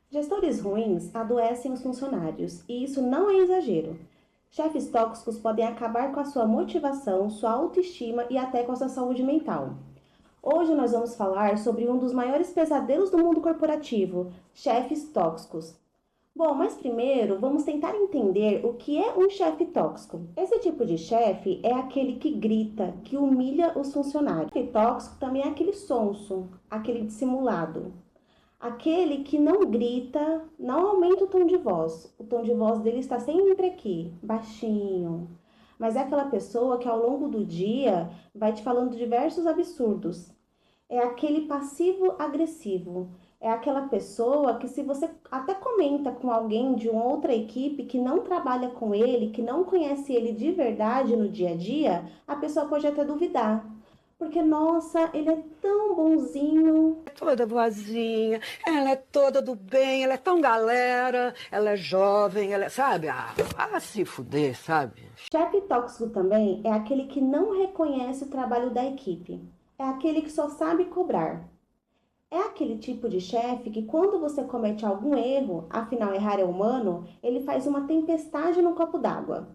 Gestores ruins adoecem os funcionários, e isso não é exagero. Chefes tóxicos podem acabar com a sua motivação, sua autoestima e até com a sua saúde mental. Hoje nós vamos falar sobre um dos maiores pesadelos do mundo corporativo, chefes tóxicos. Bom, mas primeiro vamos tentar entender o que é um chefe tóxico. Esse tipo de chefe é aquele que grita, que humilha os funcionários. O chefe tóxico também é aquele sonso, aquele dissimulado. Aquele que não grita, não aumenta o tom de voz. O tom de voz dele está sempre aqui, baixinho. Mas é aquela pessoa que ao longo do dia vai te falando diversos absurdos. É aquele passivo agressivo. É aquela pessoa que se você até comenta com alguém de uma outra equipe que não trabalha com ele, que não conhece ele de verdade no dia a dia, a pessoa pode até duvidar. Porque, nossa, ele é tão bonzinho. Toda boazinha, ela é toda do bem, ela é tão galera, ela é jovem, ela é, sabe? Se fuder, sabe? Chefe tóxico também é aquele que não reconhece o trabalho da equipe. É aquele que só sabe cobrar. É aquele tipo de chefe que quando você comete algum erro, afinal errar é humano, ele faz uma tempestade no copo d'água.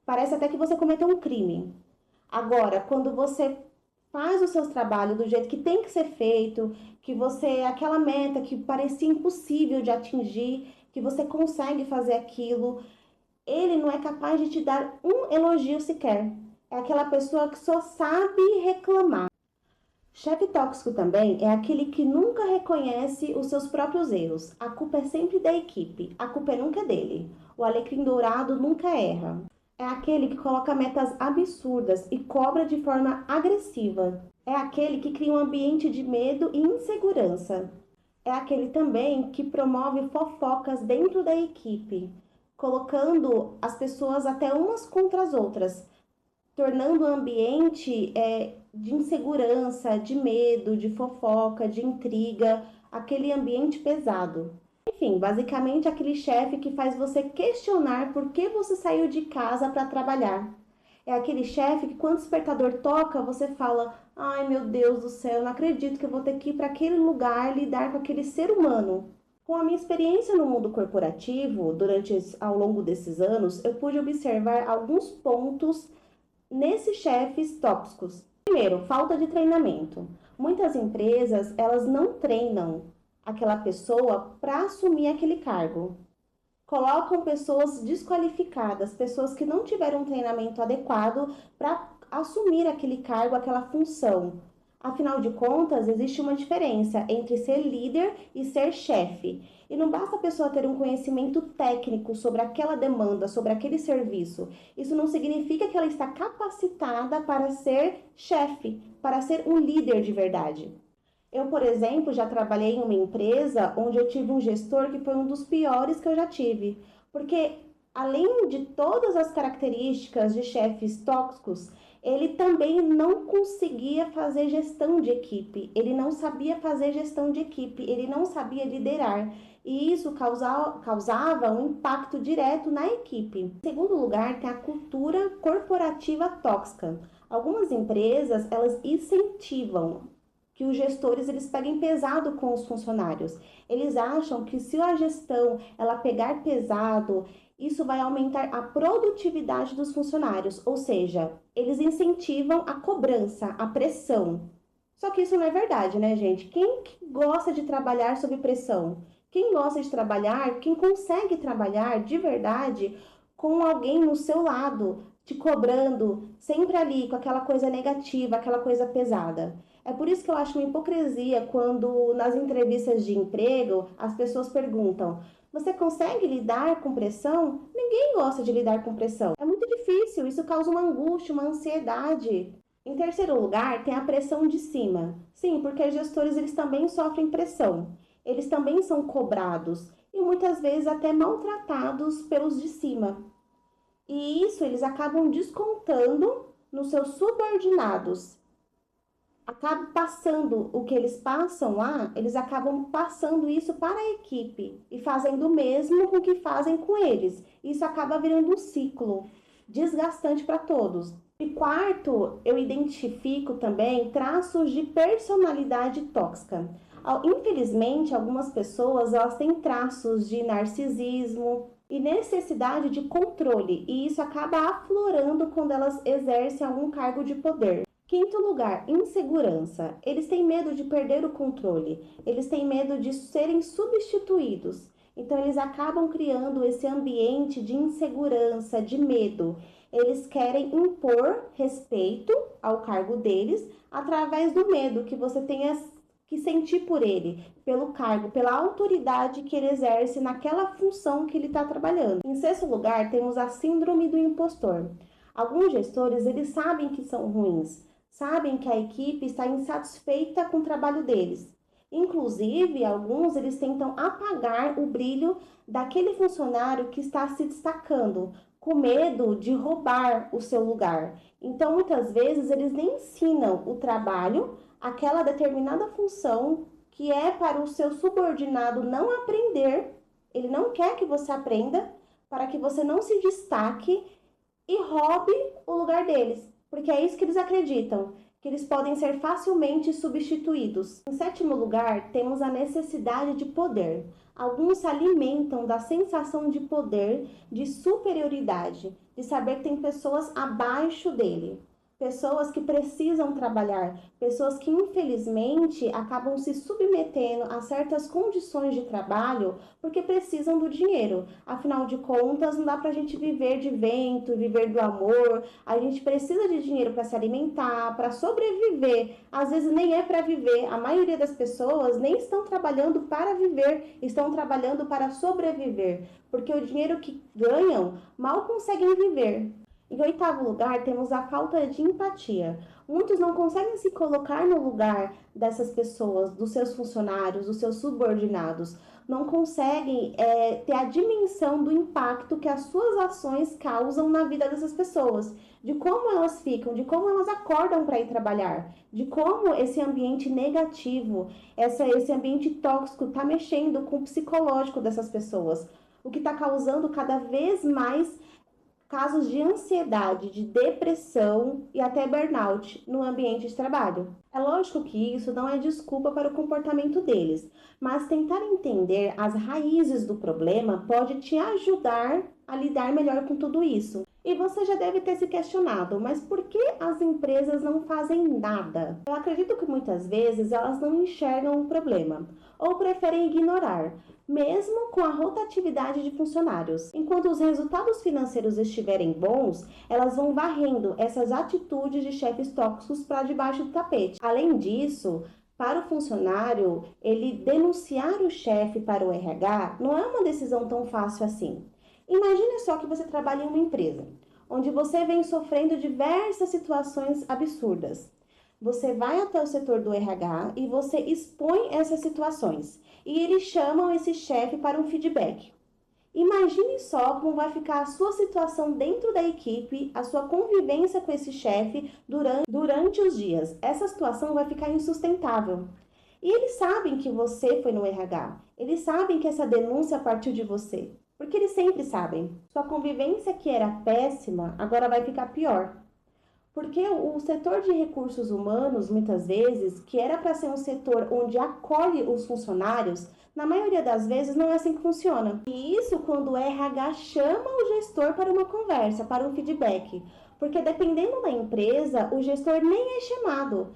Parece até que você cometeu um crime. Agora, quando você faz os seus trabalhos do jeito que tem que ser feito, que você, aquela meta que parecia impossível de atingir, que você consegue fazer aquilo, ele não é capaz de te dar um elogio sequer. É aquela pessoa que só sabe reclamar. Chefe tóxico também é aquele que nunca reconhece os seus próprios erros. A culpa é sempre da equipe, a culpa nunca é dele. O alecrim dourado nunca erra. É aquele que coloca metas absurdas e cobra de forma agressiva. É aquele que cria um ambiente de medo e insegurança. É aquele também que promove fofocas dentro da equipe, colocando as pessoas até umas contra as outras, tornando o ambiente de insegurança, de medo, de fofoca, de intriga, aquele ambiente pesado. Enfim, basicamente aquele chefe que faz você questionar por que você saiu de casa para trabalhar. É aquele chefe que quando o despertador toca, você fala: ai meu Deus do céu, não acredito que eu vou ter que ir para aquele lugar lidar com aquele ser humano. Com a minha experiência no mundo corporativo, ao longo desses anos, eu pude observar alguns pontos nesses chefes tóxicos. Primeiro, falta de treinamento. Muitas empresas, elas não treinam aquela pessoa para assumir aquele cargo. Colocam pessoas desqualificadas, pessoas que não tiveram um treinamento adequado para assumir aquele cargo, aquela função. Afinal de contas, existe uma diferença entre ser líder e ser chefe. E não basta a pessoa ter um conhecimento técnico sobre aquela demanda, sobre aquele serviço. Isso não significa que ela está capacitada para ser chefe, para ser um líder de verdade. Eu, por exemplo, já trabalhei em uma empresa onde eu tive um gestor que foi um dos piores que eu já tive. Porque, além de todas as características de chefes tóxicos, ele também não conseguia fazer gestão de equipe. Ele não sabia fazer gestão de equipe, ele não sabia liderar. E isso causava um impacto direto na equipe. Em segundo lugar, tem a cultura corporativa tóxica. Algumas empresas, elas incentivam que os gestores eles peguem pesado com os funcionários. Eles acham que se a gestão ela pegar pesado, isso vai aumentar a produtividade dos funcionários, ou seja, eles incentivam a cobrança, a pressão. Só que isso não é verdade, né, gente? Quem que gosta de trabalhar sob pressão? Quem gosta de trabalhar, quem consegue trabalhar de verdade com alguém no seu lado, te cobrando, sempre ali com aquela coisa negativa, aquela coisa pesada. É por isso que eu acho uma hipocrisia quando nas entrevistas de emprego as pessoas perguntam: você consegue lidar com pressão? Ninguém gosta de lidar com pressão. É muito difícil, isso causa uma angústia, uma ansiedade. Em terceiro lugar, tem a pressão de cima. Sim, porque os gestores eles também sofrem pressão. Eles também são cobrados e muitas vezes até maltratados pelos de cima. E isso eles acabam descontando nos seus subordinados. Acaba passando o que eles passam lá, eles acabam passando isso para a equipe e fazendo o mesmo com o que fazem com eles. Isso acaba virando um ciclo desgastante para todos. E quarto, eu identifico também traços de personalidade tóxica. Infelizmente, algumas pessoas elas têm traços de narcisismo e necessidade de controle, e isso acaba aflorando quando elas exercem algum cargo de poder. Quinto lugar, insegurança. Eles têm medo de perder o controle, eles têm medo de serem substituídos. Então, eles acabam criando esse ambiente de insegurança, de medo. Eles querem impor respeito ao cargo deles através do medo que você tenha que sentir por ele, pelo cargo, pela autoridade que ele exerce naquela função que ele está trabalhando. Em sexto lugar, temos a síndrome do impostor. Alguns gestores, eles sabem que são ruins, sabem que a equipe está insatisfeita com o trabalho deles. Inclusive, alguns eles tentam apagar o brilho daquele funcionário que está se destacando, com medo de roubar o seu lugar. Então, muitas vezes, eles nem ensinam o trabalho, aquela determinada função que é para o seu subordinado não aprender. Ele não quer que você aprenda para que você não se destaque e roube o lugar deles, porque é isso que eles acreditam, que eles podem ser facilmente substituídos. Em sétimo lugar, temos a necessidade de poder. Alguns se alimentam da sensação de poder, de superioridade, de saber que tem pessoas abaixo dele. Pessoas que precisam trabalhar, pessoas que infelizmente acabam se submetendo a certas condições de trabalho porque precisam do dinheiro. Afinal de contas, não dá pra gente viver de vento, viver do amor. A gente precisa de dinheiro para se alimentar, para sobreviver. Às vezes nem é para viver. A maioria das pessoas nem estão trabalhando para viver, estão trabalhando para sobreviver, porque o dinheiro que ganham mal conseguem viver. Em oitavo lugar, temos a falta de empatia. Muitos não conseguem se colocar no lugar dessas pessoas, dos seus funcionários, dos seus subordinados. Não conseguem ter a dimensão do impacto que as suas ações causam na vida dessas pessoas. De como elas ficam, de como elas acordam para ir trabalhar. De como esse ambiente negativo, esse ambiente tóxico está mexendo com o psicológico dessas pessoas. O que está causando cada vez mais casos de ansiedade, de depressão e até burnout no ambiente de trabalho. É lógico que isso não é desculpa para o comportamento deles, mas tentar entender as raízes do problema pode te ajudar a lidar melhor com tudo isso. E você já deve ter se questionado, mas por que as empresas não fazem nada? Eu acredito que muitas vezes elas não enxergam o problema ou preferem ignorar, mesmo com a rotatividade de funcionários. Enquanto os resultados financeiros estiverem bons, elas vão varrendo essas atitudes de chefes tóxicos para debaixo do tapete. Além disso, para o funcionário, ele denunciar o chefe para o RH não é uma decisão tão fácil assim. Imagine só que você trabalha em uma empresa, onde você vem sofrendo diversas situações absurdas. Você vai até o setor do RH e você expõe essas situações. E eles chamam esse chefe para um feedback. Imagine só como vai ficar a sua situação dentro da equipe, a sua convivência com esse chefe durante os dias. Essa situação vai ficar insustentável. E eles sabem que você foi no RH. Eles sabem que essa denúncia partiu de você. Porque eles sempre sabem. Sua convivência que era péssima, agora vai ficar pior. Porque o setor de recursos humanos, muitas vezes, que era para ser um setor onde acolhe os funcionários, na maioria das vezes não é assim que funciona. E isso quando o RH chama o gestor para uma conversa, para um feedback. Porque dependendo da empresa, o gestor nem é chamado.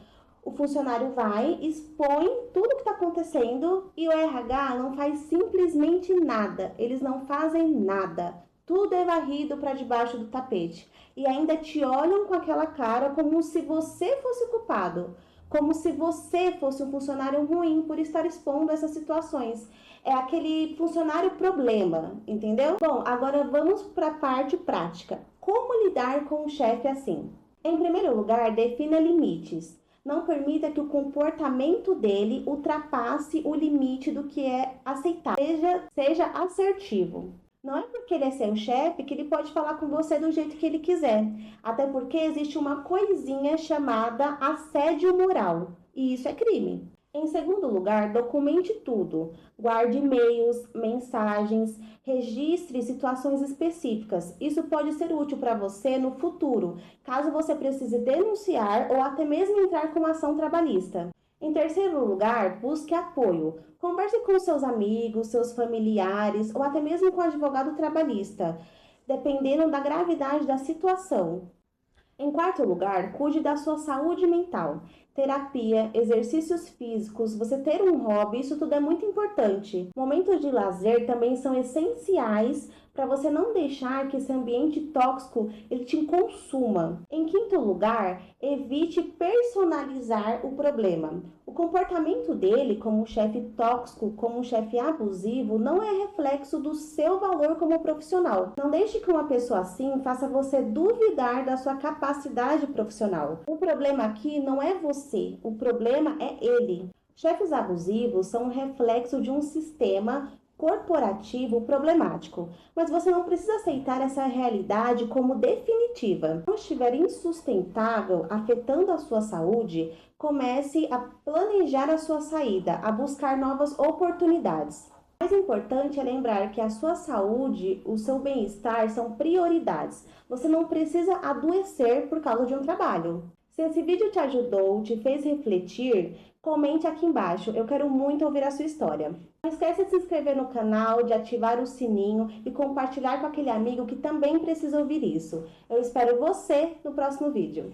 O funcionário vai, expõe tudo o que está acontecendo e o RH não faz simplesmente nada. Eles não fazem nada. Tudo é varrido para debaixo do tapete. E ainda te olham com aquela cara como se você fosse culpado. Como se você fosse um funcionário ruim por estar expondo essas situações. É aquele funcionário problema, entendeu? Bom, agora vamos para a parte prática. Como lidar com um chefe assim? Em primeiro lugar, defina limites. Não permita que o comportamento dele ultrapasse o limite do que é aceitável. Seja assertivo. Não é porque ele é seu chefe que ele pode falar com você do jeito que ele quiser. Até porque existe uma coisinha chamada assédio moral. E isso é crime. Em segundo lugar, documente tudo. Guarde e-mails, mensagens, registre situações específicas. Isso pode ser útil para você no futuro, caso você precise denunciar ou até mesmo entrar com uma ação trabalhista. Em terceiro lugar, busque apoio. Converse com seus amigos, seus familiares ou até mesmo com o advogado trabalhista, dependendo da gravidade da situação. Em quarto lugar, cuide da sua saúde mental. Terapia, exercícios físicos, você ter um hobby, isso tudo é muito importante. Momentos de lazer também são essenciais para você não deixar que esse ambiente tóxico ele te consuma. Em quinto lugar, evite personalizar o problema. O comportamento dele como um chefe tóxico, como um chefe abusivo, não é reflexo do seu valor como profissional. Não deixe que uma pessoa assim faça você duvidar da sua capacidade profissional. O problema aqui não é você, o problema é ele. Chefes abusivos são um reflexo de um sistema corporativo problemático, mas você não precisa aceitar essa realidade como definitiva. Se estiver insustentável, afetando a sua saúde, comece a planejar a sua saída, a buscar novas oportunidades. O mais importante é lembrar que a sua saúde, o seu bem-estar são prioridades. Você não precisa adoecer por causa de um trabalho. Se esse vídeo te ajudou, te fez refletir, comente aqui embaixo. Eu quero muito ouvir a sua história. Não esquece de se inscrever no canal, de ativar o sininho e compartilhar com aquele amigo que também precisa ouvir isso. Eu espero você no próximo vídeo.